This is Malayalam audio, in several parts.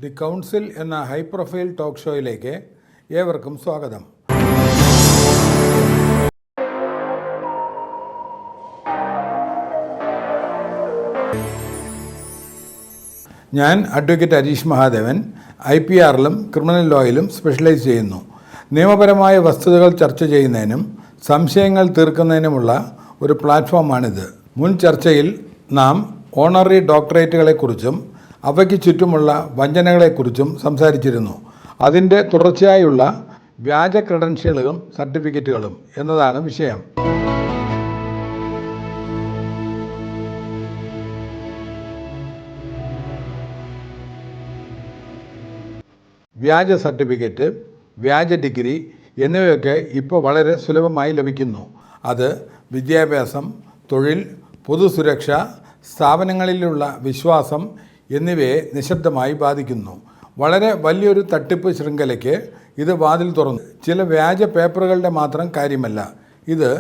ദി കൗൺസിൽ എന്ന ഹൈ പ്രൊഫൈൽ ടോക്ക് ഷോയിലേക്ക് ഏവർക്കും സ്വാഗതം. ഞാൻ അഡ്വക്കേറ്റ് ഹരീഷ് മഹാദേവൻ, IPR-ലും ക്രിമിനൽ ലോയിലും സ്പെഷ്യലൈസ് ചെയ്യുന്നു. നിയമപരമായ വസ്തുതകൾ ചർച്ച ചെയ്യുന്നതിനും സംശയങ്ങൾ തീർക്കുന്നതിനുമുള്ള ഒരു പ്ലാറ്റ്ഫോമാണിത്. മുൻ ചർച്ചയിൽ നാം ഓണററി ഡോക്ടറേറ്റുകളെക്കുറിച്ചും അവയ്ക്ക് ചുറ്റുമുള്ള വഞ്ചനകളെക്കുറിച്ചും സംസാരിച്ചിരുന്നു. അതിൻ്റെ തുടർച്ചയായുള്ള വ്യാജ ക്രെഡൻഷ്യലുകളും സർട്ടിഫിക്കറ്റുകളും എന്നതാണ് വിഷയം. വ്യാജ സർട്ടിഫിക്കറ്റ്, വ്യാജ ഡിഗ്രി എന്നിവയൊക്കെ ഇപ്പോൾ വളരെ സുലഭമായി ലഭിക്കുന്നു. അത് വിദ്യാഭ്യാസം, തൊഴിൽ, പൊതുസുരക്ഷ, സ്ഥാപനങ്ങളിലുള്ള വിശ്വാസം എന്നിവയെ നിശബ്ദമായി ബാധിക്കുന്നു. വളരെ വലിയൊരു തട്ടിപ്പ് ശൃംഖലയ്ക്ക് ഇത് വാതിൽ തുറന്നു. ചില വ്യാജ പേപ്പറുകളുടെ മാത്രം കാര്യമല്ല, ഇത്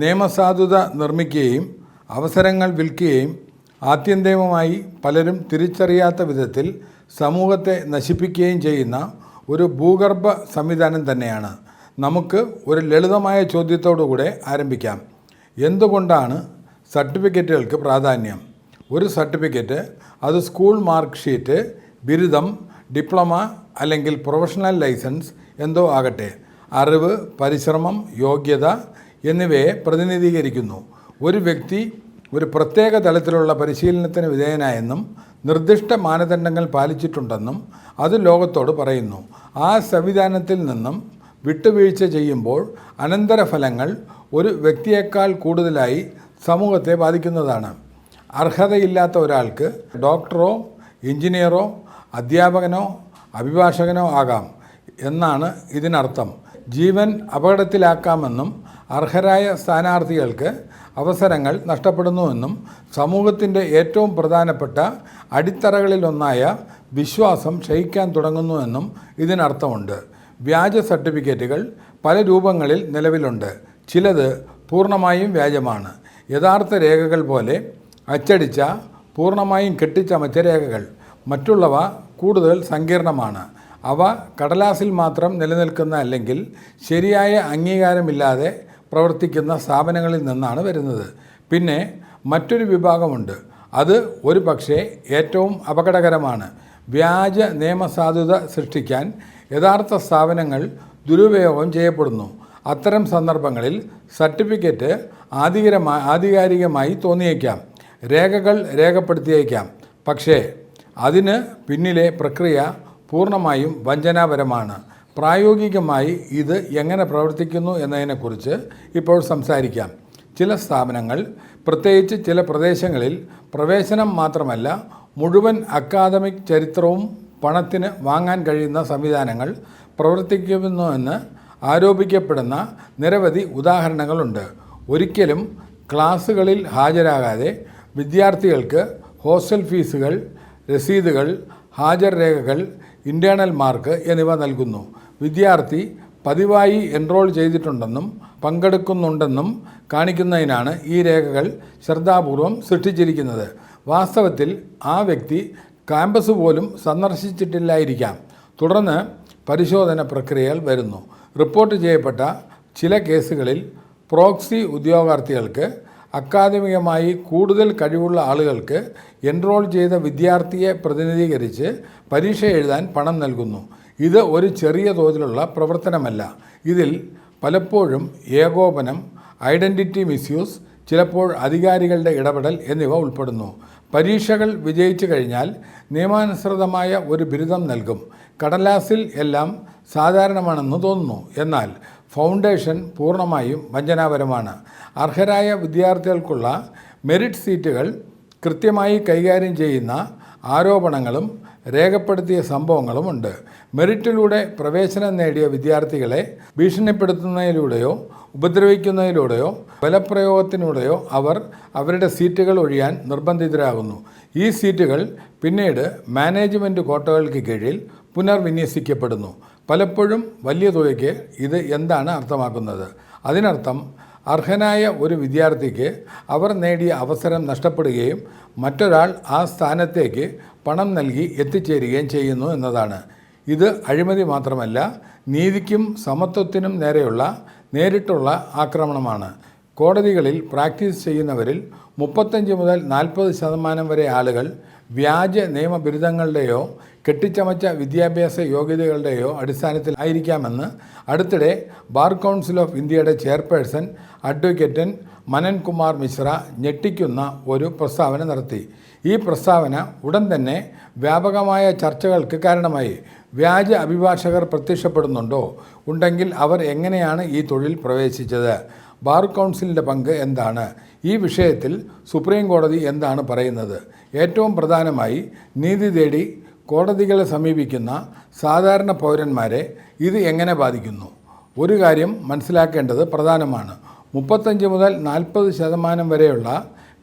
നിയമസാധുത നിർമ്മിക്കുകയും അവസരങ്ങൾ വിൽക്കുകയും ആത്യന്തികമായി പലരും തിരിച്ചറിയാത്ത വിധത്തിൽ സമൂഹത്തെ നശിപ്പിക്കുകയും ചെയ്യുന്ന ഒരു ഭൂഗർഭ സംവിധാനം തന്നെയാണ്. നമുക്ക് ഒരു ലളിതമായ ചോദ്യത്തോടുകൂടെ ആരംഭിക്കാം. എന്തുകൊണ്ടാണ് സർട്ടിഫിക്കറ്റുകൾക്ക് പ്രാധാന്യം? ഒരു സർട്ടിഫിക്കറ്റ്, അത് സ്കൂൾ മാർക്ക് ഷീറ്റ്, ബിരുദം, ഡിപ്ലോമ അല്ലെങ്കിൽ പ്രൊഫഷണൽ ലൈസൻസ് എന്തോ ആകട്ടെ, അറിവ്, പരിശ്രമം, യോഗ്യത എന്നിവയെ പ്രതിനിധീകരിക്കുന്നു. ഒരു വ്യക്തി ഒരു പ്രത്യേക തലത്തിലുള്ള പരിശീലനത്തിന് വിധേയനായെന്നും നിർദ്ദിഷ്ട മാനദണ്ഡങ്ങൾ പാലിച്ചിട്ടുണ്ടെന്നും അത് ലോകത്തോട് പറയുന്നു. ആ സംവിധാനത്തിൽ നിന്നും വിട്ടുവീഴ്ച ചെയ്യുമ്പോൾ അനന്തരഫലങ്ങൾ ഒരു വ്യക്തിയേക്കാൾ കൂടുതലായി സമൂഹത്തെ ബാധിക്കുന്നതാണ്. അർഹതയില്ലാത്ത ഒരാൾക്ക് ഡോക്ടറോ എഞ്ചിനീയറോ അധ്യാപകനോ അഭിഭാഷകനോ ആകാം എന്നാണ് ഇതിനർത്ഥം. ജീവൻ അപകടത്തിലാക്കാമെന്നും അർഹരായ സ്ഥാനാർത്ഥികൾക്ക് അവസരങ്ങൾ നഷ്ടപ്പെടുന്നുവെന്നും സമൂഹത്തിൻ്റെ ഏറ്റവും പ്രധാനപ്പെട്ട അടിത്തറകളിലൊന്നായ വിശ്വാസം ക്ഷയിക്കാൻ തുടങ്ങുന്നുവെന്നും ഇതിനർത്ഥമുണ്ട്. വ്യാജ സർട്ടിഫിക്കറ്റുകൾ പല രൂപങ്ങളിൽ നിലവിലുണ്ട്. ചിലത് പൂർണ്ണമായും വ്യാജമാണ്, യഥാർത്ഥ രേഖകൾ പോലെ അച്ചടിച്ച, പൂർണ്ണമായും കെട്ടിച്ചമച്ച രേഖകൾ. മറ്റുള്ളവ കൂടുതൽ സങ്കീർണമാണ്. അവ കടലാസിൽ മാത്രം നിലനിൽക്കുന്ന അല്ലെങ്കിൽ ശരിയായ അംഗീകാരമില്ലാതെ പ്രവർത്തിക്കുന്ന സ്ഥാപനങ്ങളിൽ നിന്നാണ് വരുന്നത്. പിന്നെ മറ്റൊരു വിഭാഗമുണ്ട്, അത് ഒരു പക്ഷേ ഏറ്റവും അപകടകരമാണ്. വ്യാജ നിയമസാധുത സൃഷ്ടിക്കാൻ യഥാർത്ഥ സ്ഥാപനങ്ങൾ ദുരുപയോഗം ചെയ്യപ്പെടുന്നു. അത്തരം സന്ദർഭങ്ങളിൽ സർട്ടിഫിക്കറ്റ് ആധികാരികമായി തോന്നിയേക്കാം, രേഖകൾ രേഖപ്പെടുത്തിയേക്കാം, പക്ഷേ അതിന് പിന്നിലെ പ്രക്രിയ പൂർണ്ണമായും വഞ്ചനാപരമാണ്. പ്രായോഗികമായി ഇത് എങ്ങനെ പ്രവർത്തിക്കുന്നു എന്നതിനെക്കുറിച്ച് ഇപ്പോൾ സംസാരിക്കാം. ചില സ്ഥാപനങ്ങൾ, പ്രത്യേകിച്ച് ചില പ്രദേശങ്ങളിൽ, പ്രവേശനം മാത്രമല്ല മുഴുവൻ അക്കാദമിക് ചരിത്രവും പണത്തിന് വാങ്ങാൻ കഴിയുന്ന സംവിധാനങ്ങൾ പ്രവർത്തിക്കുന്നുവെന്ന് ആരോപിക്കപ്പെടുന്ന നിരവധി ഉദാഹരണങ്ങളുണ്ട്. ഒരിക്കലും ക്ലാസുകളിൽ ഹാജരാകാതെ വിദ്യാർത്ഥികൾക്ക് ഹോസ്റ്റൽ ഫീസുകൾ, രസീതുകൾ, ഹാജർ രേഖകൾ, ഇൻറ്റേർണൽ മാർക്ക് എന്നിവ നൽകുന്നു. വിദ്യാർത്ഥി പതിവായി എൻറോൾ ചെയ്തിട്ടുണ്ടെന്നും പങ്കെടുക്കുന്നുണ്ടെന്നും കാണിക്കുന്നതിനാണ് ഈ രേഖകൾ ശ്രദ്ധാപൂർവം സൃഷ്ടിച്ചിരിക്കുന്നത്. വാസ്തവത്തിൽ ആ വ്യക്തി ക്യാമ്പസ് പോലും സന്ദർശിച്ചിട്ടില്ലായിരിക്കാം. തുടർന്ന് പരിശോധന പ്രക്രിയകൾ വരുന്നു. റിപ്പോർട്ട് ചെയ്യപ്പെട്ട ചില കേസുകളിൽ പ്രോക്സി ഉദ്യോഗാർത്ഥികൾക്ക് അക്കാദമികമായി കൂടുതൽ കഴിവുള്ള ആളുകൾക്ക് എൻറോൾ ചെയ്ത വിദ്യാർത്ഥിയെ പ്രതിനിധീകരിച്ച് പരീക്ഷ എഴുതാൻ പണം നൽകുന്നു. ഇത് ഒരു ചെറിയ തോതിലുള്ള പ്രവർത്തനമല്ല. ഇതിൽ പലപ്പോഴും ഏകോപനം, ഐഡൻറ്റിറ്റി മിസ്യൂസ്, ചിലപ്പോൾ അധികാരികളുടെ ഇടപെടൽ എന്നിവ ഉൾപ്പെടുന്നു. പരീക്ഷകൾ വിജയിച്ചു കഴിഞ്ഞാൽ നിയമാനുസൃതമായ ഒരു ബിരുദം നൽകും. കടലാസിൽ എല്ലാം സാധാരണമാണെന്ന് തോന്നുന്നു, എന്നാൽ ഫൗണ്ടേഷൻ പൂർണ്ണമായും വഞ്ചനാപരമാണ്. അർഹരായ വിദ്യാർത്ഥികൾക്കുള്ള മെറിറ്റ് സീറ്റുകൾ കൃത്യമായി കൈകാര്യം ചെയ്യുന്ന ആരോപണങ്ങളും രേഖപ്പെടുത്തിയ സംഭവങ്ങളുമുണ്ട്. മെറിറ്റിലൂടെ പ്രവേശനം നേടിയ വിദ്യാർത്ഥികളെ ഭീഷണിപ്പെടുത്തുന്നതിലൂടെയോ ഉപദ്രവിക്കുന്നതിലൂടെയോ ബലപ്രയോഗത്തിലൂടെയോ അവർ അവരുടെ സീറ്റുകൾ ഒഴിയാൻ നിർബന്ധിതരാകുന്നു. ഈ സീറ്റുകൾ പിന്നീട് മാനേജ്മെൻറ്റ് കോട്ടകൾക്ക് കീഴിൽ പുനർവിന്യസിക്കപ്പെടുന്നു. പലപ്പോഴും വലിയ തുകയ്ക്ക്. ഇത് എന്താണ് അർത്ഥമാക്കുന്നത്? അതിനർത്ഥം അർഹനായ ഒരു വിദ്യാർത്ഥിക്ക് അവർ നേടിയ അവസരം നഷ്ടപ്പെടുകയും മറ്റൊരാൾ ആ സ്ഥാനത്തേക്ക് പണം നൽകി എത്തിച്ചേരുകയും ചെയ്യുന്നു എന്നതാണ്. ഇത് അഴിമതി മാത്രമല്ല, നീതിക്കും സമത്വത്തിനും നേരെയുള്ള നേരിട്ടുള്ള ആക്രമണമാണ്. കോടതികളിൽ പ്രാക്ടീസ് ചെയ്യുന്നവരിൽ 35 മുതൽ 40% വരെ ആളുകൾ വ്യാജ നിയമബിരുദങ്ങളുടെയോ കെട്ടിച്ചമച്ച വിദ്യാഭ്യാസ യോഗ്യതകളുടെയോ അടിസ്ഥാനത്തിൽ ആയിരിക്കാമെന്ന് അടുത്തിടെ ബാർ കൗൺസിൽ ഓഫ് ഇന്ത്യയുടെ ചെയർപേഴ്സൺ അഡ്വക്കേറ്റ് മനൻ കുമാർ മിശ്ര ഞെട്ടിക്കുന്ന ഒരു പ്രസ്താവന നടത്തി. ഈ പ്രസ്താവന ഉടൻ തന്നെ വ്യാപകമായ ചർച്ചകൾക്ക് കാരണമായി. വ്യാജ അഭിഭാഷകർ പ്രത്യക്ഷപ്പെടുന്നുണ്ടോ? ഉണ്ടെങ്കിൽ അവർ എങ്ങനെയാണ് ഈ തൊഴിൽ പ്രവേശിച്ചത്? ബാർ കൗൺസിലിൻ്റെ പങ്ക് എന്താണ്? ഈ വിഷയത്തിൽ സുപ്രീം കോടതി എന്താണ് പറയുന്നത്? ഏറ്റവും പ്രധാനമായി, നീതി തേടി കോടതികളെ സമീപിക്കുന്ന സാധാരണ പൗരന്മാരെ ഇത് എങ്ങനെ ബാധിക്കുന്നു? ഒരു കാര്യം മനസ്സിലാക്കേണ്ടത് പ്രധാനമാണ്. 35 മുതൽ 40% വരെയുള്ള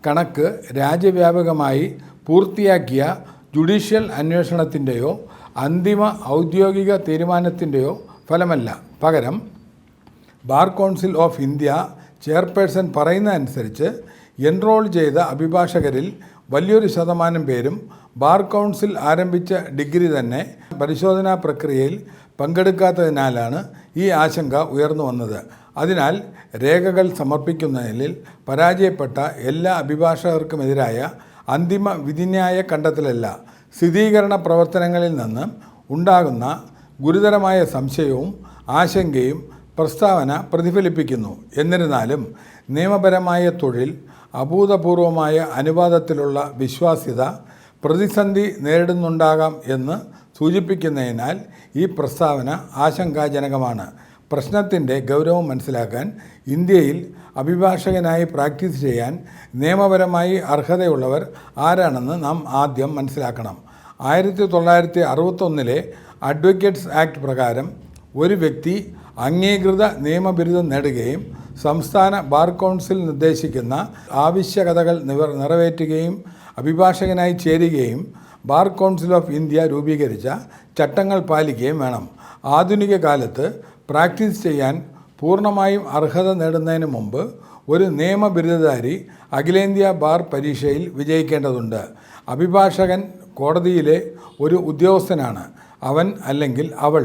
കണക്ക് രാജ്യവ്യാപകമായി പൂർത്തിയാക്കിയ ജുഡീഷ്യൽ അന്വേഷണത്തിൻ്റെയോ അന്തിമ ഔദ്യോഗിക തീരുമാനത്തിൻ്റെയോ ഫലമല്ല. പകരം bar council of India chairperson പറയുന്നതനുസരിച്ച് എൻറോൾ ചെയ്ത അഭിഭാഷകരിൽ വലിയൊരു ശതമാനം പേരും ബാർ കൗൺസിൽ ആരംഭിച്ച ഡിഗ്രി തന്നെ പരിശോധനാ പ്രക്രിയയിൽ പങ്കെടുക്കാത്തതിനാലാണ് ഈ ആശങ്ക ഉയർന്നു വന്നത്. അതിനാൽ രേഖകൾ സമർപ്പിക്കുന്നതിൽ പരാജയപ്പെട്ട എല്ലാ അഭിഭാഷകർക്കുമെതിരായ അന്തിമ വിധിന്യായ കണ്ടെത്തലല്ല, സ്ഥിരീകരണ പ്രവർത്തനങ്ങളിൽ നിന്ന് ഉണ്ടാകുന്ന ഗുരുതരമായ സംശയവും ആശങ്കയും പ്രസ്താവന പ്രതിഫലിപ്പിക്കുന്നു. എന്നിരുന്നാലും നിയമപരമായ തൊഴിൽ അഭൂതപൂർവമായ അനുപാതത്തിലുള്ള വിശ്വാസ്യത പ്രതിസന്ധി നേരിടുന്നുണ്ടാകാം എന്ന് സൂചിപ്പിക്കുന്നതിനാൽ ഈ പ്രസ്താവന ആശങ്കാജനകമാണ്. പ്രശ്നത്തിൻ്റെ ഗൗരവം മനസ്സിലാക്കാൻ ഇന്ത്യയിൽ അഭിഭാഷകനായി പ്രാക്ടീസ് ചെയ്യാൻ നിയമപരമായി അർഹതയുള്ളവർ ആരാണെന്ന് നാം ആദ്യം മനസ്സിലാക്കണം. 1961 അഡ്വക്കേറ്റ്സ് ആക്ട് പ്രകാരം ഒരു വ്യക്തി അംഗീകൃത നിയമബിരുദം നേടുകയും സംസ്ഥാന ബാർ കൗൺസിൽ നിർദ്ദേശിക്കുന്ന ആവശ്യകതകൾ നിറവേറ്റുകയും അഭിഭാഷകനായി ചേരുകയും ബാർ കൗൺസിൽ ഓഫ് ഇന്ത്യ രൂപീകരിച്ച ചട്ടങ്ങൾ പാലിക്കുകയും വേണം. ആധുനിക കാലത്ത് പ്രാക്ടീസ് ചെയ്യാൻ പൂർണ്ണമായും അർഹത നേടുന്നതിന് മുമ്പ് ഒരു നിയമബിരുദധാരി അഖിലേന്ത്യാ ബാർ പരീക്ഷയിൽ വിജയിക്കേണ്ടതുണ്ട്. അഭിഭാഷകൻ കോടതിയിലെ ഒരു ഉദ്യോഗസ്ഥനാണ്. അവൻ അല്ലെങ്കിൽ അവൾ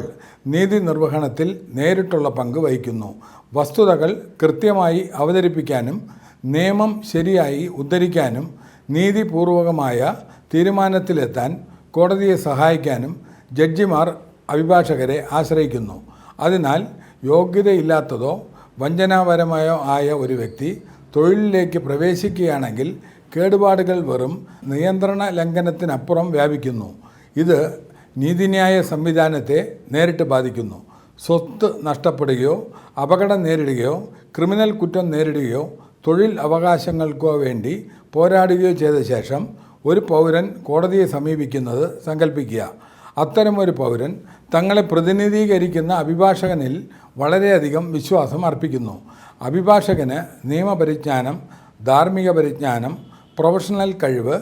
നീതി നിർവഹണത്തിൽ നേരിട്ടുള്ള പങ്ക് വഹിക്കുന്നു. വസ്തുതകൾ കൃത്യമായി അവതരിപ്പിക്കാനും നിയമം ശരിയായി ഉദ്ധരിക്കാനും നീതിപൂർവകമായ തീരുമാനത്തിലെത്താൻ കോടതിയെ സഹായിക്കാനും ജഡ്ജിമാർ അഭിഭാഷകരെ ആശ്രയിക്കുന്നു. അതിനാൽ യോഗ്യതയില്ലാത്തതോ വഞ്ചനാപരമായോ ആയ ഒരു വ്യക്തി തൊഴിലിലേക്ക് പ്രവേശിക്കുകയാണെങ്കിൽ കേടുപാടുകൾ വെറും നിയന്ത്രണ ലംഘനത്തിനപ്പുറം വ്യാപിക്കുന്നു. ഇത് നീതിന്യായ സംവിധാനത്തെ നേരിട്ട് ബാധിക്കുന്നു. സ്വത്ത് നഷ്ടപ്പെടുകയോ അപകടം നേരിടുകയോ ക്രിമിനൽ കുറ്റം നേരിടുകയോ തൊഴിൽ അവകാശങ്ങൾക്കോ വേണ്ടി പോരാടുകയോ ചെയ്ത ശേഷം ഒരു പൗരൻ കോടതിയെ സമീപിക്കുന്നത് സങ്കല്പിക്കുക. അത്തരമൊരു പൗരൻ തങ്ങളെ പ്രതിനിധീകരിക്കുന്ന അഭിഭാഷകനിൽ വളരെയധികം വിശ്വാസം അർപ്പിക്കുന്നു. അഭിഭാഷകന് നിയമപരിജ്ഞാനം, ധാർമ്മിക പരിജ്ഞാനം, പ്രൊഫഷണൽ കഴിവ്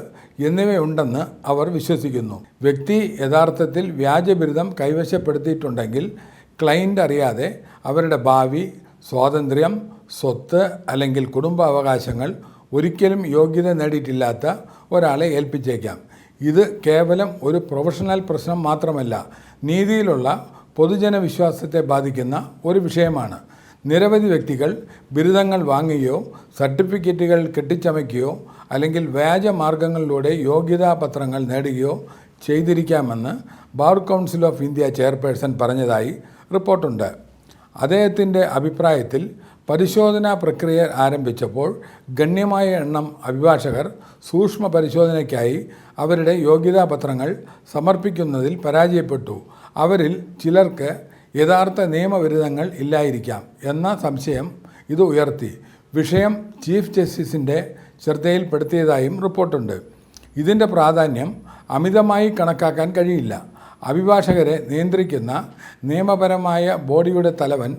എന്നിവയുണ്ടെന്ന് അവർ വിശ്വസിക്കുന്നു. വ്യക്തി യഥാർത്ഥത്തിൽ വ്യാജബിരുദം കൈവശപ്പെടുത്തിയിട്ടുണ്ടെങ്കിൽ ക്ലയൻ്റ് അറിയാതെ അവരുടെ ഭാവി, സ്വാതന്ത്ര്യം, സ്വത്ത് അല്ലെങ്കിൽ കുടുംബ അവകാശങ്ങൾ ഒരിക്കലും യോഗ്യത നേടിയിട്ടില്ലാത്ത ഒരാളെ ഏൽപ്പിച്ചേക്കാം. ഇത് കേവലം ഒരു പ്രൊഫഷണൽ പ്രശ്നം മാത്രമല്ല, നീതിയിലുള്ള പൊതുജന വിശ്വാസത്തെ ബാധിക്കുന്ന ഒരു വിഷയമാണ്. നിരവധി വ്യക്തികൾ ബിരുദങ്ങൾ വാങ്ങുകയോ സർട്ടിഫിക്കറ്റുകൾ കെട്ടിച്ചമയ്ക്കുകയോ അല്ലെങ്കിൽ വ്യാജ മാർഗങ്ങളിലൂടെ യോഗ്യതാ പത്രങ്ങൾ നേടുകയോ ചെയ്തിരിക്കാമെന്ന് bar council of India chairperson പറഞ്ഞതായി റിപ്പോർട്ടുണ്ട്. അദ്ദേഹത്തിൻ്റെ അഭിപ്രായത്തിൽ പരിശോധനാ പ്രക്രിയ ആരംഭിച്ചപ്പോൾ ഗണ്യമായ എണ്ണം അഭിഭാഷകർ സൂക്ഷ്മ പരിശോധനയ്ക്കായി അവരുടെ യോഗ്യതാ പത്രങ്ങൾ സമർപ്പിക്കുന്നതിൽ പരാജയപ്പെട്ടു. അവരിൽ ചിലർക്ക് യഥാർത്ഥ നിയമബിരുദങ്ങൾ ഇല്ലായിരിക്കാം എന്ന സംശയം ഇത് ഉയർത്തി. വിഷയം ചീഫ് ജസ്റ്റിസിൻ്റെ ശ്രദ്ധയിൽപ്പെടുത്തിയതായും റിപ്പോർട്ടുണ്ട്. ഇതിൻ്റെ പ്രാധാന്യം അമിതമായി കണക്കാക്കാൻ കഴിയില്ല. അഭിഭാഷകരെ നിയന്ത്രിക്കുന്ന നിയമപരമായ ബോഡിയുടെ തലവൻ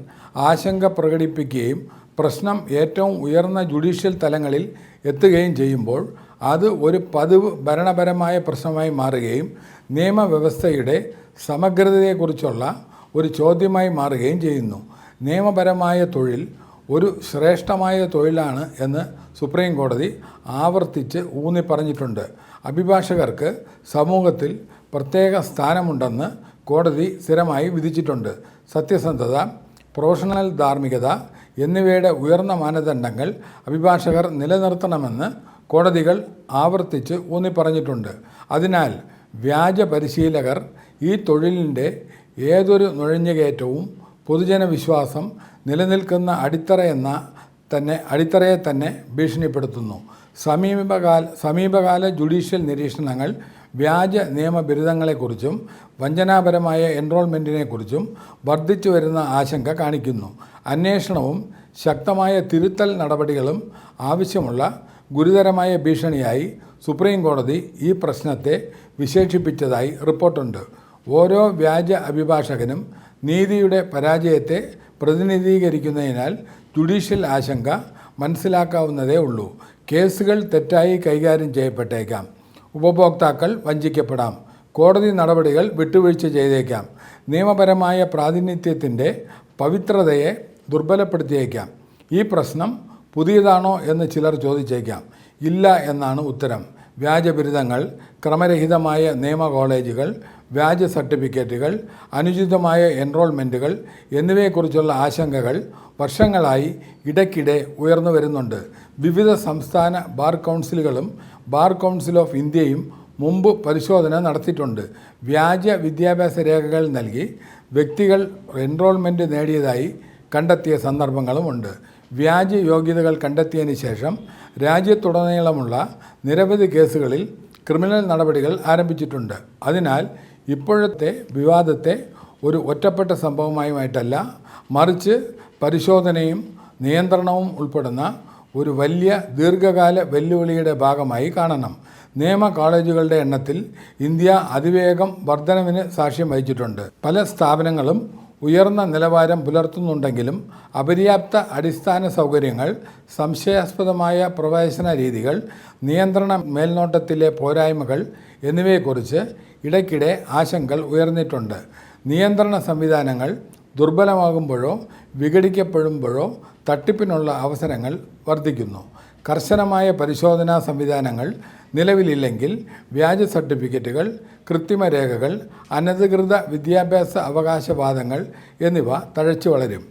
ആശങ്ക പ്രകടിപ്പിക്കുകയും പ്രശ്നം ഏറ്റവും ഉയർന്ന ജുഡീഷ്യൽ തലങ്ങളിൽ എത്തുകയും ചെയ്യുമ്പോൾ അത് ഒരു പതിവ് ഭരണപരമായ പ്രശ്നമായി മാറുകയും നിയമവ്യവസ്ഥയുടെ സമഗ്രതയെക്കുറിച്ചുള്ള ഒരു ചോദ്യമായി മാറുകയും ചെയ്യുന്നു. നിയമപരമായ തൊഴിൽ ഒരു ശ്രേഷ്ഠമായ തൊഴിലാണ് എന്ന് സുപ്രീം കോടതി ആവർത്തിച്ച് ഊന്നി പറഞ്ഞിട്ടുണ്ട്. അഭിഭാഷകർക്ക് സമൂഹത്തിൽ പ്രത്യേക സ്ഥാനമുണ്ടെന്ന് കോടതി സ്ഥിരമായി വിധിച്ചിട്ടുണ്ട്. സത്യസന്ധത, പ്രൊഫഷണൽ ധാർമ്മികത എന്നിവയുടെ ഉയർന്ന മാനദണ്ഡങ്ങൾ അഭിഭാഷകർ നിലനിർത്തണമെന്ന് കോടതികൾ ആവർത്തിച്ച് ഊന്നിപ്പറഞ്ഞിട്ടുണ്ട്. അതിനാൽ വ്യാജ പരിശീലകർ ഈ തൊഴിലിൻ്റെ ഏതൊരു നുഴഞ്ഞുകയറ്റവും പൊതുജനവിശ്വാസം നിലനിൽക്കുന്ന അടിത്തറയെ തന്നെ ഭീഷണിപ്പെടുത്തുന്നു. സമീപകാല ജുഡീഷ്യൽ നിരീക്ഷണങ്ങൾ വ്യാജ നിയമബിരുദങ്ങളെക്കുറിച്ചും വഞ്ചനാപരമായ എൻറോൾമെൻറ്റിനെക്കുറിച്ചും വർദ്ധിച്ചു വരുന്ന ആശങ്ക കാണിക്കുന്നു. അന്വേഷണവും ശക്തമായ തിരുത്തൽ നടപടികളും ആവശ്യമുള്ള ഗുരുതരമായ ഭീഷണിയായി സുപ്രീം കോടതി ഈ പ്രശ്നത്തെ വിശേഷിപ്പിച്ചതായി റിപ്പോർട്ടുണ്ട്. ഓരോ വ്യാജ അഭിഭാഷകനും നീതിയുടെ പരാജയത്തെ പ്രതിനിധീകരിക്കുന്നതിനാൽ ജുഡീഷ്യൽ ആശങ്ക മനസ്സിലാക്കാവുന്നതേ ഉള്ളൂ. കേസുകൾ തെറ്റായി കൈകാര്യം ചെയ്യപ്പെട്ടേക്കാം, ഉപഭോക്താക്കൾ വഞ്ചിക്കപ്പെടാം, കോടതി നടപടികൾ വിട്ടുവീഴ്ച ചെയ്തേക്കാം, നിയമപരമായ പ്രാതിനിധ്യത്തിൻ്റെ പവിത്രതയെ ദുർബലപ്പെടുത്തിയേക്കാം. ഈ പ്രശ്നം പുതിയതാണോ എന്ന് ചിലർ ചോദിച്ചേക്കാം. ഇല്ല എന്നാണ് ഉത്തരം. വ്യാജ ബിരുദങ്ങൾ, ക്രമരഹിതമായ നിയമ കോളേജുകൾ, വ്യാജ സർട്ടിഫിക്കറ്റുകൾ, അനുചിതമായ എൻറോൾമെൻറ്റുകൾ എന്നിവയെക്കുറിച്ചുള്ള ആശങ്കകൾ വർഷങ്ങളായി ഇടയ്ക്കിടെ ഉയർന്നു വരുന്നുണ്ട്. വിവിധ സംസ്ഥാന ബാർ കൗൺസിലുകളും ബാർ കൗൺസിൽ ഓഫ് ഇന്ത്യയും മുമ്പ് പരിശോധന നടത്തിയിട്ടുണ്ട്. വ്യാജ വിദ്യാഭ്യാസ രേഖകൾ നൽകി വ്യക്തികൾ എൻറോൾമെൻറ്റ് നേടിയതായി കണ്ടെത്തിയ സന്ദർഭങ്ങളുമുണ്ട്. വ്യാജ യോഗ്യതകൾ കണ്ടെത്തിയതിന് ശേഷം രാജ്യത്തുടനീളമുള്ള നിരവധി കേസുകളിൽ ക്രിമിനൽ നടപടികൾ ആരംഭിച്ചിട്ടുണ്ട്. അതിനാൽ ഇപ്പോഴത്തെ വിവാദത്തെ ഒരു ഒറ്റപ്പെട്ട സംഭവമായിട്ടല്ല, മറിച്ച് പരിശോധനയും നിയന്ത്രണവും ഉൾപ്പെടുന്ന ഒരു വലിയ ദീർഘകാല വെല്ലുവിളിയുടെ ഭാഗമായി കാണണം. നിയമ കോളേജുകളുടെ എണ്ണത്തിൽ ഇന്ത്യ അതിവേഗം വർധനവിന് സാക്ഷ്യം വഹിച്ചിട്ടുണ്ട്. പല സ്ഥാപനങ്ങളും ഉയർന്ന നിലവാരം പുലർത്തുന്നുണ്ടെങ്കിലും അപര്യാപ്ത അടിസ്ഥാന സൗകര്യങ്ങൾ, സംശയാസ്പദമായ പ്രവേശന രീതികൾ, നിയന്ത്രണ മേൽനോട്ടത്തിലെ പോരായ്മകൾ എന്നിവയെക്കുറിച്ച് ഇടയ്ക്കിടെ ആശങ്കകൾ ഉയർന്നിട്ടുണ്ട്. നിയന്ത്രണ സംവിധാനങ്ങൾ ദുർബലമാകുമ്പോഴോ വിഘടിക്കപ്പെടുമ്പോഴോ തട്ടിപ്പിനുള്ള അവസരങ്ങൾ വർദ്ധിക്കുന്നു. കർശനമായ പരിശോധനാ സംവിധാനങ്ങൾ നിലവിലില്ലെങ്കിൽ വ്യാജ സർട്ടിഫിക്കറ്റുകൾ, കൃത്രിമ രേഖകൾ, അനധികൃത വിദ്യാഭ്യാസ അവകാശവാദങ്ങൾ എന്നിവ തഴച്ചു വളരും.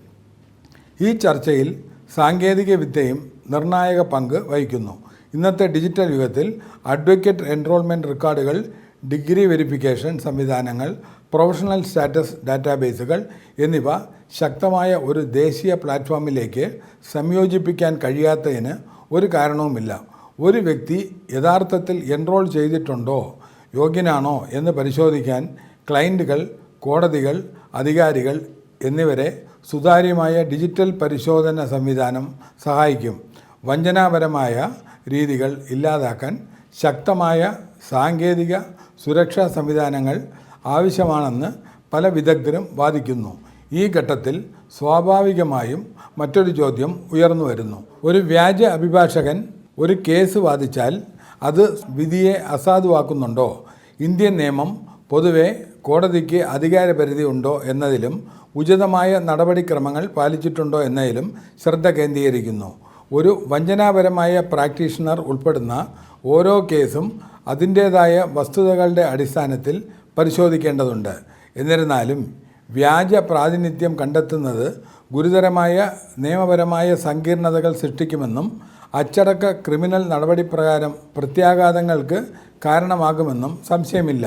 ഈ ചർച്ചയിൽ സാങ്കേതിക വിദ്യയും നിർണായക പങ്ക് വഹിക്കുന്നു. ഇന്നത്തെ ഡിജിറ്റൽ യുഗത്തിൽ അഡ്വക്കേറ്റ് എൻറോൾമെൻറ്റ് റെക്കോർഡുകൾ, ഡിഗ്രി വെരിഫിക്കേഷൻ സംവിധാനങ്ങൾ, പ്രൊഫഷണൽ സ്റ്റാറ്റസ് ഡാറ്റാബേസുകൾ എന്നിവ ശക്തമായ ഒരു ദേശീയ പ്ലാറ്റ്ഫോമിലേക്ക് സംയോജിപ്പിക്കാൻ കഴിയാത്തതിന് ഒരു കാരണവുമില്ല. ഒരു വ്യക്തി യഥാർത്ഥത്തിൽ എൻറോൾ ചെയ്തിട്ടുണ്ടോ, യോഗ്യനാണോ എന്ന് പരിശോധിക്കാൻ ക്ലയൻറ്റുകൾ, കോടതികൾ, അധികാരികൾ എന്നിവരെ സുതാര്യമായ ഡിജിറ്റൽ പരിശോധന സംവിധാനം സഹായിക്കും. വഞ്ചനാപരമായ രീതികൾ ഇല്ലാതാക്കാൻ ശക്തമായ സാങ്കേതിക സുരക്ഷാ സംവിധാനങ്ങൾ ആവശ്യമാണെന്ന് പല വിദഗ്ധരും വാദിക്കുന്നു. ഈ ഘട്ടത്തിൽ സ്വാഭാവികമായും മറ്റൊരു ചോദ്യം ഉയർന്നു വരുന്നു. ഒരു വ്യാജ അഭിഭാഷകൻ ഒരു കേസ് വാദിച്ചാൽ അത് വിധിയെ അസാധുവാക്കുന്നുണ്ടോ? ഇന്ത്യൻ നിയമം പൊതുവെ കോടതിക്ക് അധികാരപരിധി ഉണ്ടോ എന്നതിലും ഉചിതമായ നടപടിക്രമങ്ങൾ പാലിച്ചിട്ടുണ്ടോ എന്നതിലും ശ്രദ്ധ കേന്ദ്രീകരിക്കുന്നു. ഒരു വഞ്ചനാപരമായ പ്രാക്ടീഷണർ ഉൾപ്പെടുന്ന ഓരോ കേസും അതിൻ്റേതായ വസ്തുതകളുടെ അടിസ്ഥാനത്തിൽ പരിശോധിക്കേണ്ടതുണ്ട്. എന്നിരുന്നാലും വ്യാജ പ്രാതിനിധ്യം കണ്ടെത്തുന്നത് ഗുരുതരമായ നിയമപരമായ സങ്കീർണതകൾ സൃഷ്ടിക്കുമെന്നും അച്ചടക്ക ക്രിമിനൽ നടപടിപ്രകാരം പ്രത്യാഘാതങ്ങൾക്ക് കാരണമാകുമെന്നും സംശയമില്ല.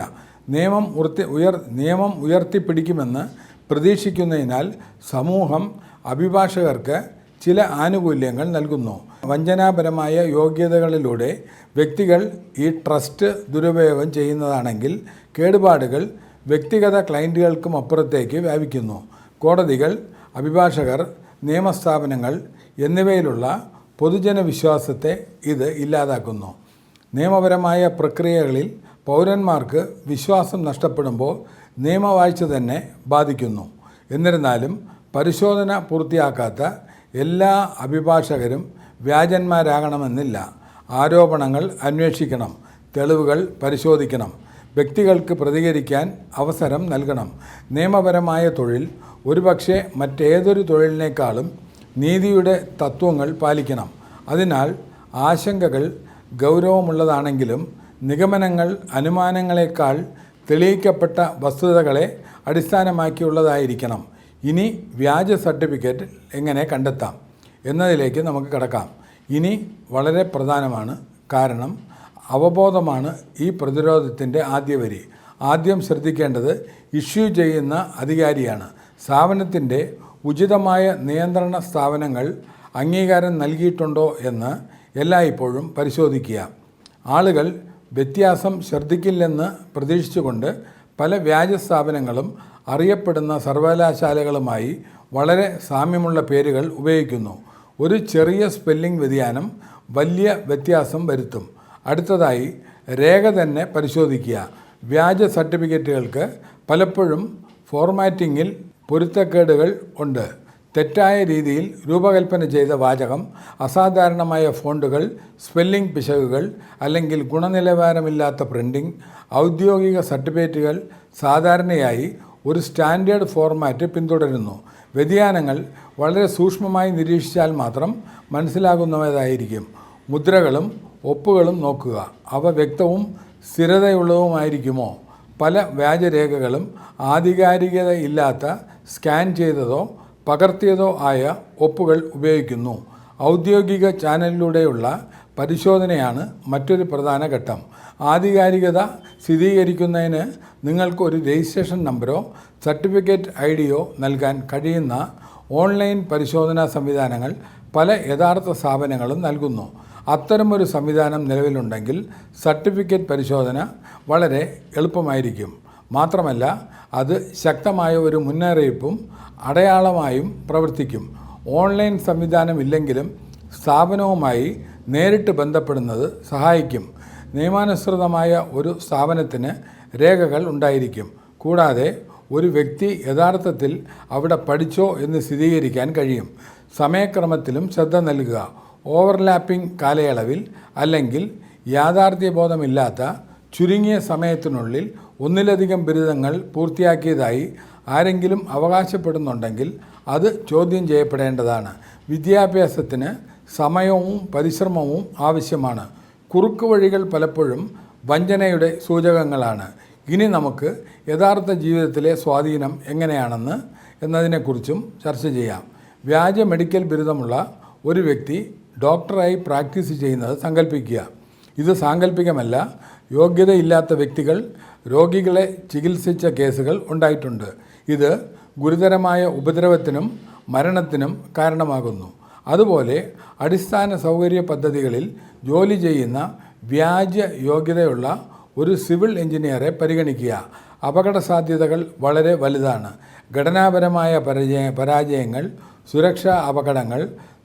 നിയമം ഉയർത്തിപ്പിടിക്കുമെന്ന് പ്രതീക്ഷിക്കുന്നതിനാൽ സമൂഹം അഭിഭാഷകർക്ക് ചില ആനുകൂല്യങ്ങൾ നൽകുന്നു. വഞ്ചനാപരമായ യോഗ്യതകളിലൂടെ വ്യക്തികൾ ഈ ട്രസ്റ്റ് ദുരുപയോഗം ചെയ്യുന്നതാണെങ്കിൽ കേടുപാടുകൾ വ്യക്തിഗത ക്ലയൻറ്റുകൾക്കും അപ്പുറത്തേക്ക് വ്യാപിക്കുന്നു. കോടതികൾ, അഭിഭാഷകർ, നിയമസ്ഥാപനങ്ങൾ എന്നിവയിലുള്ള പൊതുജനവിശ്വാസത്തെ ഇത് ഇല്ലാതാക്കുന്നു. നിയമപരമായ പ്രക്രിയകളിൽ പൗരന്മാർക്ക് വിശ്വാസം നഷ്ടപ്പെടുമ്പോൾ നിയമവാഴ്ച തന്നെ ബാധിക്കുന്നു. എന്നിരുന്നാലും പരിശോധന പൂർത്തിയാക്കാത്ത എല്ലാ അഭിഭാഷകരും വ്യാജന്മാരാകണമെന്നില്ല. ആരോപണങ്ങൾ അന്വേഷിക്കണം, തെളിവുകൾ പരിശോധിക്കണം, വ്യക്തികൾക്ക് പ്രതികരിക്കാൻ അവസരം നൽകണം. നിയമപരമായ തൊഴിൽ ഒരുപക്ഷെ മറ്റേതൊരു തൊഴിലിനേക്കാളും നീതിയുടെ തത്വങ്ങൾ പാലിക്കണം. അതിനാൽ ആശങ്കകൾ ഗൗരവമുള്ളതാണെങ്കിലും നിഗമനങ്ങൾ അനുമാനങ്ങളെക്കാൾ തെളിയിക്കപ്പെട്ട വസ്തുതകളെ അടിസ്ഥാനമാക്കിയുള്ളതായിരിക്കണം. ഇനി വ്യാജ സർട്ടിഫിക്കറ്റ് എങ്ങനെ കണ്ടെത്താം എന്നതിലേക്ക് നമുക്ക് കടക്കാം. ഇനി വളരെ പ്രധാനമാണ്, കാരണം അവബോധമാണ് ഈ പ്രതിരോധത്തിൻ്റെ ആദ്യ വരി. ആദ്യം ശ്രദ്ധിക്കേണ്ടത് ഇഷ്യൂ ചെയ്യുന്ന അധികാരിയാണ്. സ്ഥാപനത്തിൻ്റെ ഉചിതമായ നിയന്ത്രണ സ്ഥാപനങ്ങൾ അംഗീകാരം നൽകിയിട്ടുണ്ടോ എന്ന് എല്ലായ്പ്പോഴും പരിശോധിക്കുക. ആളുകൾ വ്യത്യാസം ശ്രദ്ധിക്കില്ലെന്ന് പ്രതീക്ഷിച്ചുകൊണ്ട് പല വ്യാജ സ്ഥാപനങ്ങളും അറിയപ്പെടുന്ന സർവകലാശാലകളുമായി വളരെ സാമ്യമുള്ള പേരുകൾ ഉപയോഗിക്കുന്നു. ഒരു ചെറിയ സ്പെല്ലിംഗ് വ്യതിയാനം വലിയ വ്യത്യാസം വരുത്തും. അടുത്തതായി രേഖ തന്നെ പരിശോധിക്കുക. വ്യാജ സർട്ടിഫിക്കറ്റുകൾക്ക് പലപ്പോഴും ഫോർമാറ്റിങ്ങിൽ പൊരുത്തക്കേടുകൾ ഉണ്ട്. തെറ്റായ രീതിയിൽ രൂപകൽപ്പന ചെയ്ത വാചകം, അസാധാരണമായ ഫോണ്ടുകൾ, സ്പെല്ലിംഗ് പിശകുകൾ അല്ലെങ്കിൽ ഗുണനിലവാരമില്ലാത്ത പ്രിൻറ്റിംഗ്. ഔദ്യോഗിക സർട്ടിഫിക്കറ്റുകൾ സാധാരണയായി ഒരു സ്റ്റാൻഡേർഡ് ഫോർമാറ്റ് പിന്തുടരുന്നു. വ്യതിയാനങ്ങൾ വളരെ സൂക്ഷ്മമായി നിരീക്ഷിച്ചാൽ മാത്രം മനസ്സിലാകുന്നതായിരിക്കും. മുദ്രകളും ഒപ്പുകളും നോക്കുക. അവ വ്യക്തവും സ്ഥിരതയുള്ളതുമായിരിക്കുമോ? പല വ്യാജരേഖകളും ആധികാരികതയില്ലാത്ത സ്കാൻ ചെയ്തതോ പകർത്തിയതോ ആയ ഒപ്പുകൾ ഉപയോഗിക്കുന്നു. ഔദ്യോഗിക ചാനലിലൂടെയുള്ള പരിശോധനയാണ് മറ്റൊരു പ്രധാന ഘട്ടം. ആധികാരികത സ്ഥിരീകരിക്കുന്നതിന് നിങ്ങൾക്ക് ഒരു രജിസ്ട്രേഷൻ നമ്പറോ സർട്ടിഫിക്കറ്റ് ഐഡിയോ നൽകാൻ കഴിയുന്ന ഓൺലൈൻ പരിശോധനാ സംവിധാനങ്ങൾ പല യഥാർത്ഥ സ്ഥാപനങ്ങളും നൽകുന്നു. അത്തരമൊരു സംവിധാനം നിലവിലുണ്ടെങ്കിൽ സർട്ടിഫിക്കറ്റ് പരിശോധന വളരെ എളുപ്പമായിരിക്കും. മാത്രമല്ല, അത് ശക്തമായ ഒരു മുന്നറിയിപ്പും അടയാളമായും പ്രവർത്തിക്കും. ഓൺലൈൻ സംവിധാനം ഇല്ലെങ്കിലും സ്ഥാപനവുമായി നേരിട്ട് ബന്ധപ്പെടുന്നത് സഹായിക്കും. നിയമാനുസൃതമായ ഒരു സ്ഥാപനത്തിന് രേഖകൾ ഉണ്ടായിരിക്കും. കൂടാതെ ഒരു വ്യക്തി യഥാർത്ഥത്തിൽ അവിടെ പഠിച്ചോ എന്ന് സ്ഥിരീകരിക്കാൻ കഴിയും. സമയക്രമത്തിലും ശ്രദ്ധ നൽകുക. ഓവർലാപ്പിംഗ് കാലയളവിൽ അല്ലെങ്കിൽ യാഥാർത്ഥ്യബോധമില്ലാത്ത ചുരുങ്ങിയ സമയത്തിനുള്ളിൽ ഒന്നിലധികം ബിരുദങ്ങൾ പൂർത്തിയാക്കിയതായി ആരെങ്കിലും അവകാശപ്പെടുന്നുണ്ടെങ്കിൽ അത് ചോദ്യം ചെയ്യപ്പെടേണ്ടതാണ്. വിദ്യാഭ്യാസത്തിന് സമയവും പരിശ്രമവും ആവശ്യമാണ്. കുറുക്കു വഴികൾ പലപ്പോഴും വഞ്ചനയുടെ സൂചകങ്ങളാണ്. ഇനി നമുക്ക് യഥാർത്ഥ ജീവിതത്തിലെ സ്വാധീനം എങ്ങനെയാണെന്ന് എന്നതിനെക്കുറിച്ചും ചർച്ച ചെയ്യാം. വ്യാജ മെഡിക്കൽ ബിരുദമുള്ള ഒരു വ്യക്തി ഡോക്ടറായി പ്രാക്ടീസ് ചെയ്യുന്നത് സങ്കല്പിക്കുക. ഇത് സാങ്കല്പികമല്ല. യോഗ്യതയില്ലാത്ത വ്യക്തികൾ രോഗികളെ ചികിത്സിച്ച കേസുകൾ ഉണ്ടായിട്ടുണ്ട്. ഇത് ഗുരുതരമായ ഉപദ്രവത്തിനും മരണത്തിനും കാരണമാകുന്നു. അതുപോലെ അടിസ്ഥാന സൗകര്യ പദ്ധതികളിൽ ജോലി ചെയ്യുന്ന വ്യാജ യോഗ്യതയുള്ള ഒരു സിവിൽ എഞ്ചിനീയറെ പരിഗണിക്കുക. അപകട സാധ്യതകൾ വളരെ വലുതാണ്. ഘടനാപരമായ പരാജയങ്ങൾ, സുരക്ഷാ അപകടങ്ങൾ,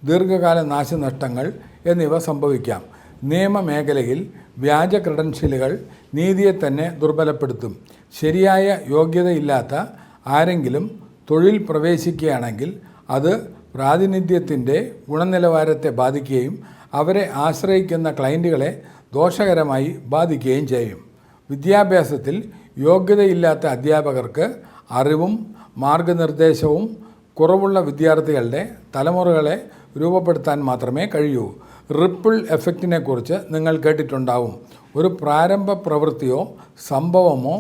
ദീർഘകാല നാശനഷ്ടങ്ങൾ എന്നിവ സംഭവിക്കാം. നിയമമേഖലയിൽ വ്യാജ ക്രെഡൻഷ്യലുകൾ നീതിയെ തന്നെ ദുർബലപ്പെടുത്തും. ശരിയായ യോഗ്യതയില്ലാത്ത ആരെങ്കിലും തൊഴിൽ പ്രവേശിക്കുകയാണെങ്കിൽ അത് പ്രാതിനിധ്യത്തിൻ്റെ ഗുണനിലവാരത്തെ ബാധിക്കുകയും അവരെ ആശ്രയിക്കുന്ന ക്ലയൻറ്റുകളെ ദോഷകരമായി ബാധിക്കുകയും ചെയ്യും. വിദ്യാഭ്യാസത്തിൽ യോഗ്യതയില്ലാത്ത അധ്യാപകർക്ക് അറിവും മാർഗനിർദ്ദേശവും കുറവുള്ള വിദ്യാർത്ഥികളുടെ തലമുറകളെ രൂപപ്പെടുത്താൻ മാത്രമേ കഴിയൂ. റിപ്പിൾ എഫക്റ്റിനെക്കുറിച്ച് നിങ്ങൾ കേട്ടിട്ടുണ്ടാവും. ഒരു പ്രാരംഭ പ്രവൃത്തിയോ സംഭവമോ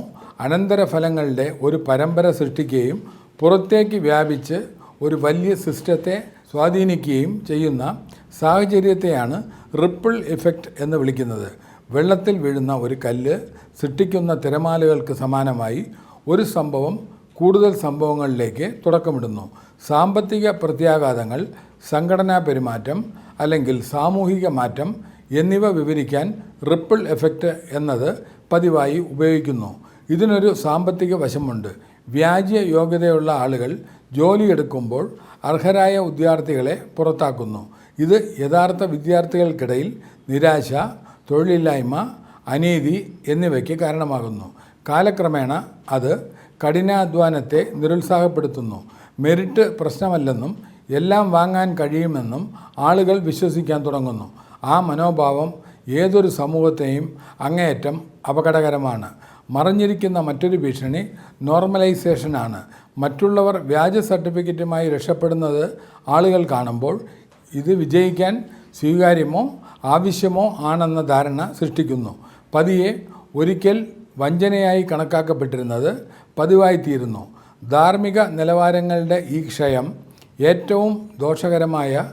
അനന്തരഫലങ്ങളുടെ ഒരു പരമ്പര സൃഷ്ടിക്കുകയും പുറത്തേക്ക് വ്യാപിച്ച് ഒരു വലിയ സിസ്റ്റത്തെ സ്വാധീനിക്കുകയും ചെയ്യുന്ന സാഹചര്യത്തെയാണ് റിപ്പിൾ ഇഫക്റ്റ് എന്ന് വിളിക്കുന്നത്. വെള്ളത്തിൽ വീഴുന്ന ഒരു കല്ല് സൃഷ്ടിക്കുന്ന തിരമാലകൾക്ക് സമാനമായി ഒരു സംഭവം കൂടുതൽ സംഭവങ്ങളിലേക്ക് തുടക്കമിടുന്നു. സാമ്പത്തിക പ്രത്യാഘാതങ്ങൾ, സംഘടനാ പെരുമാറ്റം അല്ലെങ്കിൽ സാമൂഹിക മാറ്റം എന്നിവ വിവരിക്കാൻ റിപ്പിൾ എഫക്റ്റ് എന്നത് പതിവായി ഉപയോഗിക്കുന്നു. ഇതിനൊരു സാമ്പത്തിക വശമുണ്ട്. വ്യാജ യോഗ്യതയുള്ള ആളുകൾ ജോലിയെടുക്കുമ്പോൾ അർഹരായ വിദ്യാർത്ഥികളെ പുറത്താക്കുന്നു. ഇത് യഥാർത്ഥ വിദ്യാർത്ഥികൾക്കിടയിൽ നിരാശ, തൊഴിലില്ലായ്മ, അനീതി എന്നിവയ്ക്ക് കാരണമാകുന്നു. കാലക്രമേണ അത് കഠിനാധ്വാനത്തെ നിരുത്സാഹപ്പെടുത്തുന്നു. മെറിറ്റ് പ്രശ്നമല്ലെന്നും എല്ലാം വാങ്ങാൻ കഴിയുമെന്നും ആളുകൾ വിശ്വസിക്കാൻ തുടങ്ങുന്നു. ആ മനോഭാവം ഏതൊരു സമൂഹത്തെയും അങ്ങേയറ്റം അപകടകരമാണ്. മറഞ്ഞിരിക്കുന്ന മറ്റൊരു ഭീഷണി നോർമലൈസേഷനാണ്. മറ്റുള്ളവർ വ്യാജ സർട്ടിഫിക്കറ്റുമായി രക്ഷപ്പെടുന്നത് ആളുകൾ കാണുമ്പോൾ ഇത് വിജയിക്കാൻ സ്വീകാര്യമോ ആവശ്യമോ ആണെന്ന ധാരണ സൃഷ്ടിക്കുന്നു. പതിയെ ഒരിക്കൽ വഞ്ചനയായി കണക്കാക്കപ്പെട്ടിരുന്നത് പതിവായിത്തീരുന്നു. ധാർമ്മിക നിലവാരങ്ങളുടെ ഈ ക്ഷയം ഏറ്റവും ദോഷകരമായ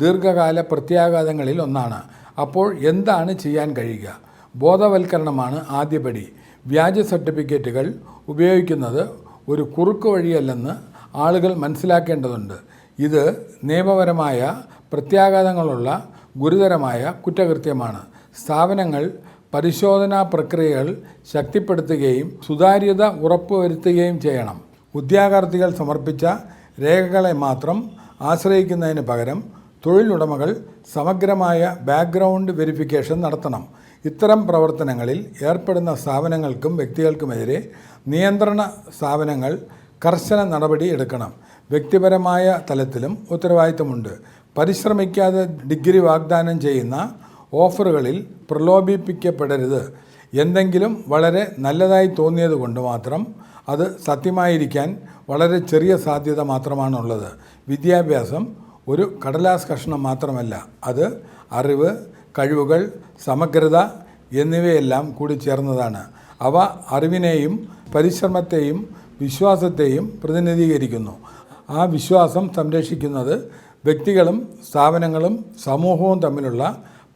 ദീർഘകാല പ്രത്യാഘാതങ്ങളിൽ ഒന്നാണ്. അപ്പോൾ എന്താണ് ചെയ്യാൻ കഴിയുക? ബോധവൽക്കരണമാണ് ആദ്യപടി. വ്യാജ സർട്ടിഫിക്കറ്റുകൾ ഉപയോഗിക്കുന്നത് ഒരു കുറുക്ക് വഴിയല്ലെന്ന് ആളുകൾ മനസ്സിലാക്കേണ്ടതുണ്ട്. ഇത് നിയമപരമായ പ്രത്യാഘാതങ്ങളുള്ള ഗുരുതരമായ കുറ്റകൃത്യമാണ്. സ്ഥാപനങ്ങൾ പരിശോധനാ പ്രക്രിയകൾ ശക്തിപ്പെടുത്തുകയും സുതാര്യത ഉറപ്പുവരുത്തുകയും ചെയ്യണം. ഉദ്യോഗാർത്ഥികൾ സമർപ്പിച്ച രേഖകളെ മാത്രം ആശ്രയിക്കുന്നതിന് പകരം തൊഴിലുടമകൾ സമഗ്രമായ ബാക്ക്ഗ്രൗണ്ട് വെരിഫിക്കേഷൻ നടത്തണം. ഇത്തരം പ്രവർത്തനങ്ങളിൽ ഏർപ്പെടുന്ന സ്ഥാപനങ്ങൾക്കും വ്യക്തികൾക്കുമെതിരെ നിയന്ത്രണ സ്ഥാപനങ്ങൾ കർശന നടപടി എടുക്കണം. വ്യക്തിപരമായ തലത്തിലും ഉത്തരവാദിത്തമുണ്ട്. പരിശ്രമിക്കാതെ ഡിഗ്രി വാഗ്ദാനം ചെയ്യുന്ന ഓഫറുകളിൽ പ്രലോഭിപ്പിക്കപ്പെടരുത്. എന്തെങ്കിലും വളരെ നല്ലതായി തോന്നിയത് കൊണ്ട് മാത്രം അത് സത്യമായിരിക്കാൻ വളരെ ചെറിയ സാധ്യത മാത്രമാണുള്ളത്. വിദ്യാഭ്യാസം ഒരു കടലാസ് കഷ്ണം മാത്രമല്ല, അത് അറിവ്, കഴിവുകൾ, സമഗ്രത എന്നിവയെല്ലാം കൂടി ചേർന്നതാണ്. അവ അറിവിനെയും പരിശ്രമത്തെയും വിശ്വാസത്തെയും പ്രതിനിധീകരിക്കുന്നു. ആ വിശ്വാസം സംരക്ഷിക്കുന്നത് വ്യക്തികളും സ്ഥാപനങ്ങളും സമൂഹവും തമ്മിലുള്ള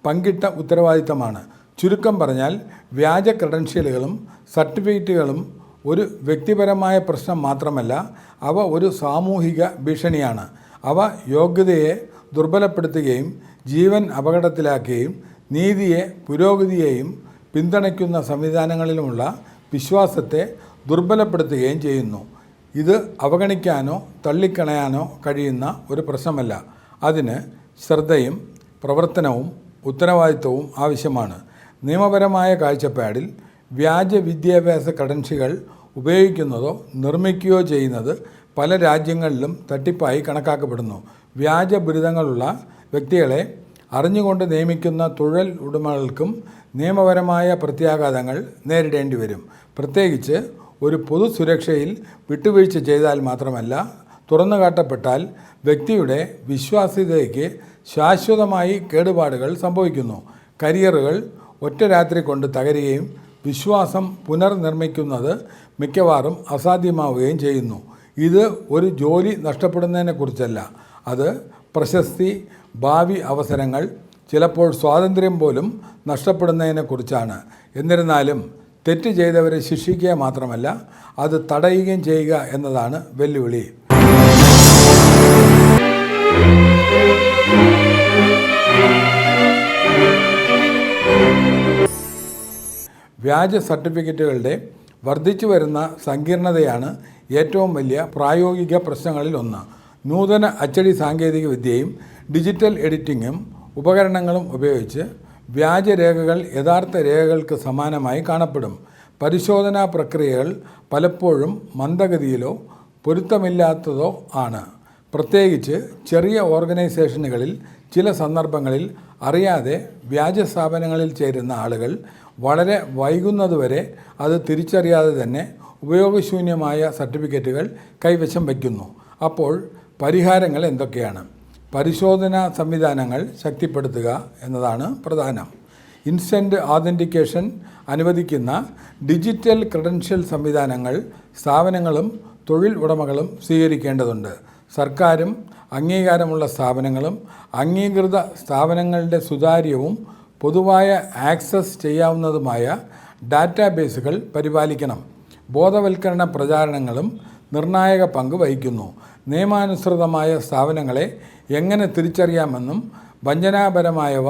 പങ്കിട്ട ഉത്തരവാദിത്തമാണ്. ചുരുക്കം പറഞ്ഞാൽ വ്യാജ ക്രെഡൻഷ്യലുകളും സർട്ടിഫിക്കറ്റുകളും ഒരു വ്യക്തിപരമായ പ്രശ്നം മാത്രമല്ല, അവ ഒരു സാമൂഹിക ഭീഷണിയാണ്. അവ യോഗ്യതയെ ദുർബലപ്പെടുത്തുകയും ജീവൻ അപകടത്തിലാക്കുകയും നീതിയെ പുരോഗതിയെയും പിന്തുണയ്ക്കുന്ന സംവിധാനങ്ങളിലുമുള്ള വിശ്വാസത്തെ ദുർബലപ്പെടുത്തുകയും ചെയ്യുന്നു. ഇത് അവഗണിക്കാനോ തള്ളിക്കളയാനോ കഴിയുന്ന ഒരു പ്രശ്നമല്ല. അതിന് ശ്രദ്ധയും പ്രവർത്തനവും ഉത്തരവാദിത്വവും ആവശ്യമാണ്. നിയമപരമായ കാഴ്ചപ്പാടിൽ വ്യാജ വിദ്യാഭ്യാസ ക്രെഡൻഷ്യലുകൾ ഉപയോഗിക്കുന്നതോ നിർമ്മിക്കുകയോ ചെയ്യുന്നത് പല രാജ്യങ്ങളിലും തട്ടിപ്പായി കണക്കാക്കപ്പെടുന്നു. വ്യാജ ബിരുദങ്ങളുള്ള വ്യക്തികളെ അറിഞ്ഞുകൊണ്ട് നിയമിക്കുന്ന തൊഴിൽ ഉടമകൾക്കും നിയമപരമായ പ്രത്യാഘാതങ്ങൾ നേരിടേണ്ടി വരും. പ്രത്യേകിച്ച് ഒരു പൊതു സുരക്ഷയിൽ വിട്ടുവീഴ്ച ചെയ്താൽ മാത്രമല്ല, തുറന്നുകാട്ടപ്പെട്ടാൽ വ്യക്തിയുടെ വിശ്വാസ്യതയ്ക്ക് ശാശ്വതമായി കേടുപാടുകൾ സംഭവിക്കുന്നു. കരിയറുകൾ ഒറ്റ രാത്രി കൊണ്ട് തകരുകയും വിശ്വാസം പുനർനിർമ്മിക്കുന്നത് മിക്കവാറും അസാധ്യമാവുകയും ചെയ്യുന്നു. ഇത് ഒരു ജോലി നഷ്ടപ്പെടുന്നതിനെക്കുറിച്ചല്ല, അത് പ്രശസ്തി, ഭാവി അവസരങ്ങൾ, ചിലപ്പോൾ സ്വാതന്ത്ര്യം പോലും നഷ്ടപ്പെടുന്നതിനെക്കുറിച്ചാണ്. എന്നിരുന്നാലും തെറ്റ് ചെയ്തവരെ ശിക്ഷിക്കുക മാത്രമല്ല, അത് തടയുകയും ചെയ്യുക എന്നതാണ് വെല്ലുവിളി. വ്യാജ സർട്ടിഫിക്കറ്റുകളുടെ വർദ്ധിച്ചു വരുന്ന സങ്കീർണതയാണ് ഏറ്റവും വലിയ പ്രായോഗിക പ്രശ്നങ്ങളിലൊന്ന്. നൂതന അച്ചടി സാങ്കേതിക വിദ്യയും ഡിജിറ്റൽ എഡിറ്റിങ്ങും ഉപകരണങ്ങളും ഉപയോഗിച്ച് വ്യാജരേഖകൾ യഥാർത്ഥ രേഖകൾക്ക് സമാനമായി കാണപ്പെടും. പരിശോധനാ പ്രക്രിയകൾ പലപ്പോഴും മന്ദഗതിയിലോ പൊരുത്തമില്ലാത്തതോ ആണ്. പ്രത്യേകിച്ച് ചെറിയ ഓർഗനൈസേഷനുകളിൽ ചില സന്ദർഭങ്ങളിൽ അറിയാതെ വ്യാജ സ്ഥാപനങ്ങളിൽ ചേരുന്ന ആളുകൾ വളരെ വൈകുന്നതുവരെ അത് തിരിച്ചറിയാതെ തന്നെ ഉപയോഗശൂന്യമായ സർട്ടിഫിക്കറ്റുകൾ കൈവശം വയ്ക്കുന്നു. അപ്പോൾ പരിഹാരങ്ങൾ എന്തൊക്കെയാണ്? പരിശോധനാ സംവിധാനങ്ങൾ ശക്തിപ്പെടുത്തുക എന്നതാണ് പ്രധാനം. ഇൻസ്റ്റൻറ്റ് ആതൻറ്റിക്കേഷൻ അനുവദിക്കുന്ന ഡിജിറ്റൽ ക്രെഡൻഷ്യൽ സംവിധാനങ്ങൾ സ്ഥാപനങ്ങളും തൊഴിൽ ഉടമകളും സ്വീകരിക്കേണ്ടതുണ്ട്. സർക്കാരും അംഗീകാരമുള്ള സ്ഥാപനങ്ങളും അംഗീകൃത സ്ഥാപനങ്ങളുടെ സുതാര്യവും പൊതുവായ ആക്സസ് ചെയ്യാവുന്നതുമായ ഡാറ്റാബേസുകൾ പരിപാലിക്കണം. ബോധവൽക്കരണ പ്രചാരണങ്ങളും നിർണായക പങ്ക് വഹിക്കുന്നു. നിയമാനുസൃതമായ സ്ഥാപനങ്ങളെ എങ്ങനെ തിരിച്ചറിയാമെന്നും വഞ്ചനാപരമായവ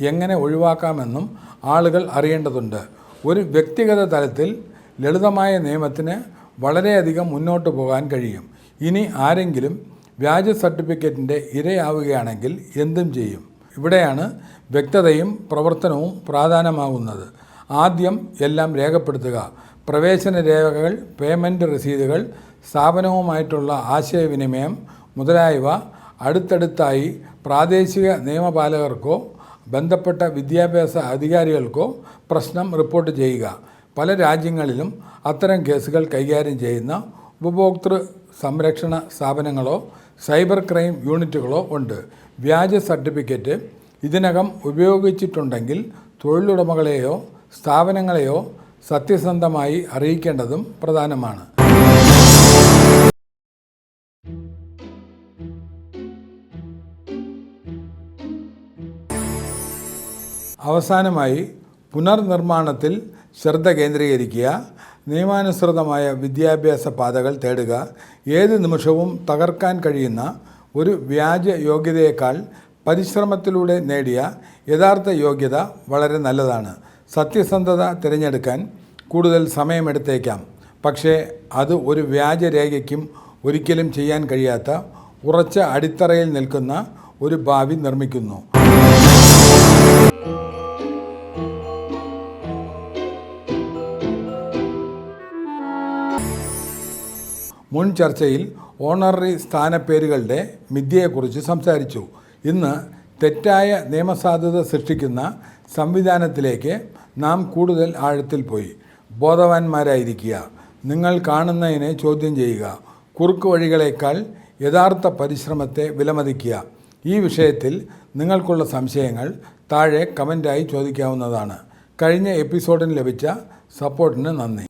എങ്ങനെ ഒഴിവാക്കാമെന്നും ആളുകൾ അറിയേണ്ടതുണ്ട്. ഒരു വ്യക്തിഗത തലത്തിൽ ലളിതമായ നിയമത്തിന് വളരെയധികം മുന്നോട്ട് പോകാൻ കഴിയും. ഇനി ആരെങ്കിലും വ്യാജ സർട്ടിഫിക്കറ്റിൻ്റെ ഇരയാവുകയാണെങ്കിൽ എന്തും ചെയ്യും. ഇവിടെയാണ് വ്യക്തതയും പ്രവർത്തനവും പ്രാധാന്യമാകുന്നത്. ആദ്യം എല്ലാം രേഖപ്പെടുത്തുക. പ്രവേശന രേഖകൾ, പേയ്മെൻറ്റ് രസീതുകൾ, സ്ഥാപനവുമായിട്ടുള്ള ആശയവിനിമയം മുതലായവ അടുത്തടുത്തായി പ്രാദേശിക നിയമപാലകർക്കോ ബന്ധപ്പെട്ട വിദ്യാഭ്യാസ അധികാരികൾക്കോ പ്രശ്നം റിപ്പോർട്ട് ചെയ്യുക. പല രാജ്യങ്ങളിലും അത്തരം കേസുകൾ കൈകാര്യം ചെയ്യുന്ന ഉപഭോക്തൃ സംരക്ഷണ സ്ഥാപനങ്ങളോ സൈബർ ക്രൈം യൂണിറ്റുകളോ ഉണ്ട്. വ്യാജ സർട്ടിഫിക്കറ്റ് ഇതിനകം ഉപയോഗിച്ചിട്ടുണ്ടെങ്കിൽ തൊഴിലുടമകളെയോ സ്ഥാപനങ്ങളെയോ സത്യസന്ധമായി അറിയിക്കേണ്ടതും പ്രധാനമാണ്. അവസാനമായി, പുനർനിർമ്മാണത്തിൽ ശ്രദ്ധ കേന്ദ്രീകരിക്കുക. നിയമാനുസൃതമായ വിദ്യാഭ്യാസ പാതകൾ തേടുക. ഏത് നിമിഷവും തകർക്കാൻ കഴിയുന്ന ഒരു വ്യാജ യോഗ്യതയേക്കാൾ പരിശ്രമത്തിലൂടെ നേടിയ യഥാർത്ഥ യോഗ്യത വളരെ നല്ലതാണ്. സത്യസന്ധത തിരഞ്ഞെടുക്കാൻ കൂടുതൽ സമയമെടുത്തേക്കാം, പക്ഷേ അത് ഒരു വ്യാജരേഖയ്ക്കും ഒരിക്കലും ചെയ്യാൻ കഴിയാത്ത ഉറച്ച അടിത്തറയിൽ നിൽക്കുന്ന ഒരു ഭാവി നിർമ്മിക്കുന്നു. മുൻ ചർച്ചയിൽ ഓണററി സ്ഥാനപ്പേരുകളുടെ മിഥ്യയെക്കുറിച്ച് സംസാരിച്ചു. ഇന്ന് തെറ്റായ നിയമസാധുത സൃഷ്ടിക്കുന്ന സംവിധാനത്തിലേക്ക് നാം കൂടുതൽ ആഴത്തിൽ പോയി. ബോധവാന്മാരായിരിക്കുക. നിങ്ങൾ കാണുന്നതിനെ ചോദ്യം ചെയ്യുക. കുറുക്ക് വഴികളേക്കാൾ യഥാർത്ഥ പരിശ്രമത്തെ വിലമതിക്കുക. ഈ വിഷയത്തിൽ നിങ്ങൾക്കുള്ള സംശയങ്ങൾ താഴെ കമൻ്റായി ചോദിക്കാവുന്നതാണ്. കഴിഞ്ഞ എപ്പിസോഡിന് ലഭിച്ച സപ്പോർട്ടിന് നന്ദി.